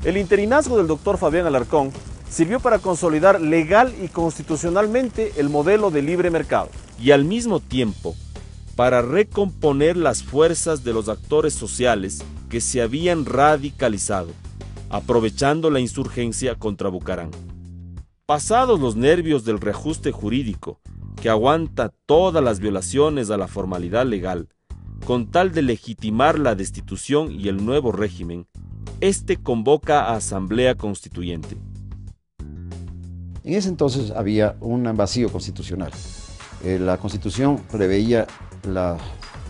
El interinazgo del doctor Fabián Alarcón sirvió para consolidar legal y constitucionalmente el modelo de libre mercado. Y al mismo tiempo, para recomponer las fuerzas de los actores sociales que se habían radicalizado, aprovechando la insurgencia contra Bucaram. Pasados los nervios del reajuste jurídico, que aguanta todas las violaciones a la formalidad legal, con tal de legitimar la destitución y el nuevo régimen, este convoca a Asamblea Constituyente. En ese entonces había un vacío constitucional. La Constitución preveía la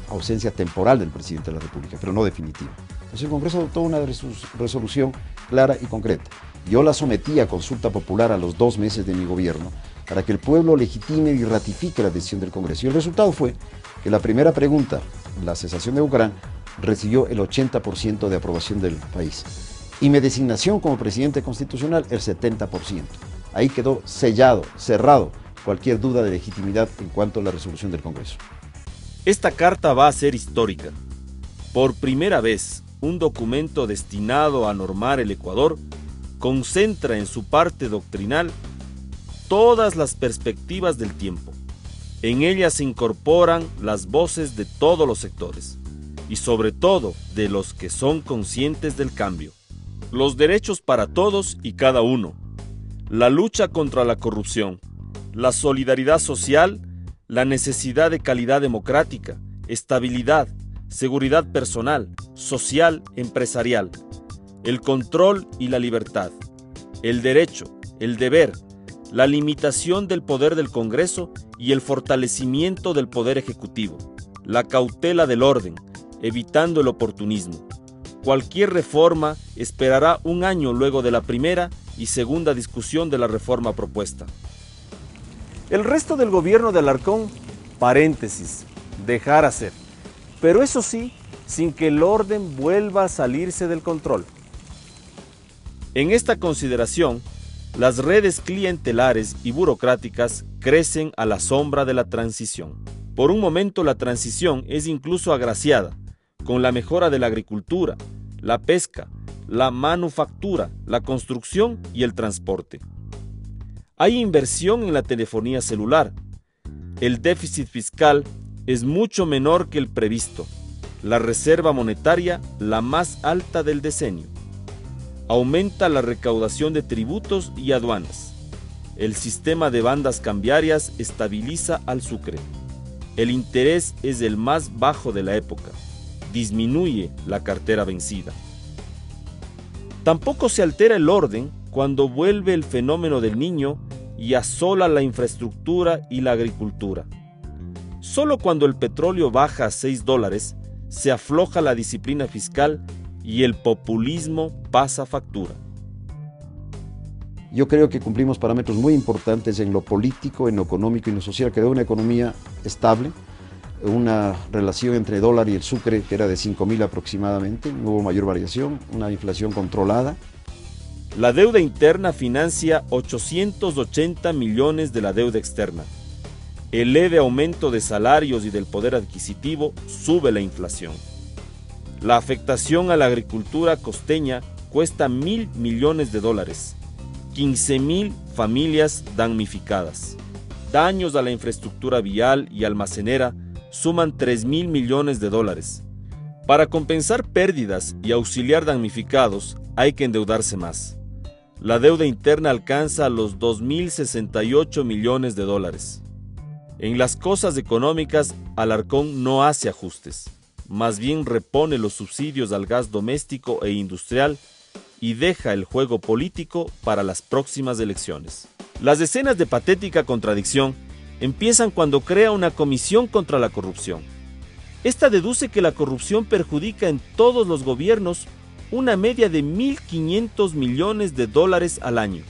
ausencia temporal del presidente de la República, pero no definitiva. Entonces el Congreso adoptó una resolución clara y concreta. Yo la sometí a consulta popular a los 2 meses de mi gobierno para que el pueblo legitime y ratifique la decisión del Congreso. Y el resultado fue que la primera pregunta, la cesación de Bucaram, recibió el 80% de aprobación del país. Y mi designación como presidente constitucional, el 70%. Ahí quedó sellado, cerrado, cualquier duda de legitimidad en cuanto a la resolución del Congreso. Esta carta va a ser histórica. Por primera vez, un documento destinado a normar el Ecuador concentra en su parte doctrinal todas las perspectivas del tiempo. En ella se incorporan las voces de todos los sectores y sobre todo de los que son conscientes del cambio. Los derechos para todos y cada uno, la lucha contra la corrupción, la solidaridad social, la necesidad de calidad democrática, estabilidad, seguridad personal, social, empresarial, el control y la libertad, el derecho, el deber, la limitación del poder del Congreso y el fortalecimiento del poder ejecutivo, la cautela del orden, evitando el oportunismo. Cualquier reforma esperará 1 año luego de la primera y segunda discusión de la reforma propuesta. El resto del gobierno de Alarcón, paréntesis, dejar hacer. Pero eso sí, sin que el orden vuelva a salirse del control. En esta consideración, las redes clientelares y burocráticas crecen a la sombra de la transición. Por un momento la transición es incluso agraciada, con la mejora de la agricultura, la pesca, la manufactura, la construcción y el transporte. Hay inversión en la telefonía celular. El déficit fiscal es mucho menor que el previsto. La reserva monetaria, la más alta del decenio. Aumenta la recaudación de tributos y aduanas. El sistema de bandas cambiarias estabiliza al Sucre. El interés es el más bajo de la época. Disminuye la cartera vencida. Tampoco se altera el orden cuando vuelve el fenómeno del Niño y asola la infraestructura y la agricultura. Solo cuando el petróleo baja a $6 se afloja la disciplina fiscal y el populismo pasa factura. Yo creo que cumplimos parámetros muy importantes en lo político, en lo económico y en lo social. Quedó una economía estable, una relación entre dólar y el sucre que era de 5.000 aproximadamente, no hubo mayor variación, una inflación controlada. La deuda interna financia 880 millones de la deuda externa. El leve aumento de salarios y del poder adquisitivo sube la inflación. La afectación a la agricultura costeña cuesta $1.000 millones, 15.000 familias damnificadas. Daños a la infraestructura vial y almacenera suman $3.000 millones. Para compensar pérdidas y auxiliar damnificados hay que endeudarse más. La deuda interna alcanza los $2.068 millones. En las cosas económicas, Alarcón no hace ajustes, más bien repone los subsidios al gas doméstico e industrial y deja el juego político para las próximas elecciones. Las escenas de patética contradicción empiezan cuando crea una comisión contra la corrupción. Esta deduce que la corrupción perjudica en todos los gobiernos una media de $1.500 millones al año.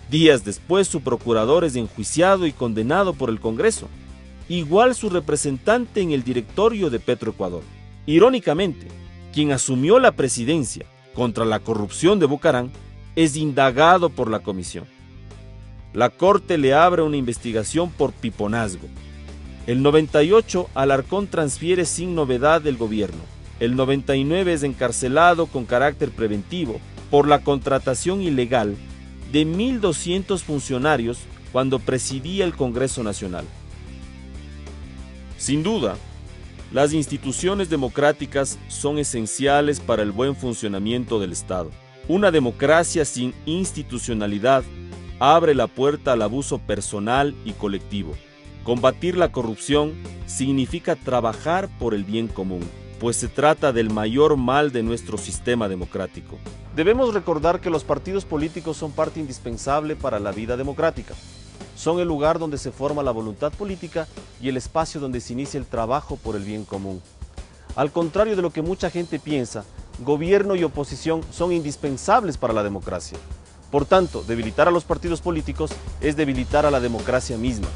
Días después su procurador es enjuiciado y condenado por el Congreso, igual su representante en el directorio de Petroecuador. Irónicamente, quien asumió la presidencia contra la corrupción de Bucaram es indagado por la comisión. La Corte le abre una investigación por piponazgo. El 98 Alarcón transfiere sin novedad del gobierno. El 99 es encarcelado con carácter preventivo por la contratación ilegal de 1.200 funcionarios cuando presidía el Congreso Nacional. Sin duda, las instituciones democráticas son esenciales para el buen funcionamiento del Estado. Una democracia sin institucionalidad abre la puerta al abuso personal y colectivo. Combatir la corrupción significa trabajar por el bien común, pues se trata del mayor mal de nuestro sistema democrático. Debemos recordar que los partidos políticos son parte indispensable para la vida democrática. Son el lugar donde se forma la voluntad política y el espacio donde se inicia el trabajo por el bien común. Al contrario de lo que mucha gente piensa, gobierno y oposición son indispensables para la democracia. Por tanto, debilitar a los partidos políticos es debilitar a la democracia misma.